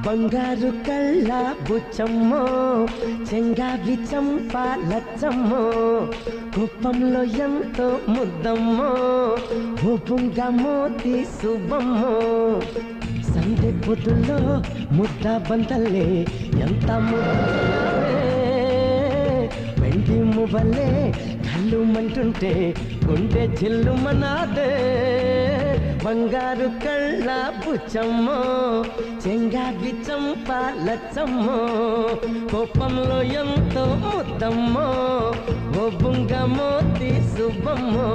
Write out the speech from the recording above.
బంగారు కళ్ళ బుచ్చమ్మో చెంగావి చంపాలచ్చమ్మో కుప్పంలో ఎంతో ముద్దమ్మో ఓపుంగా మోతి శుభమ్మో సందె పొద్దుల్లో ముద్ద బందల్లే ఎంత వెండి మువ్వలే కళ్ళు మంటుంటే గుండె జిల్లు మనాదే బంగారు కళ్ళ బుచ్చమ్మో చెంగావి చంపాలచ్చమ్మో కోపంలో ఎంతో ముద్దమ్మో ఓ బుంగ మోతి శుభమ్మో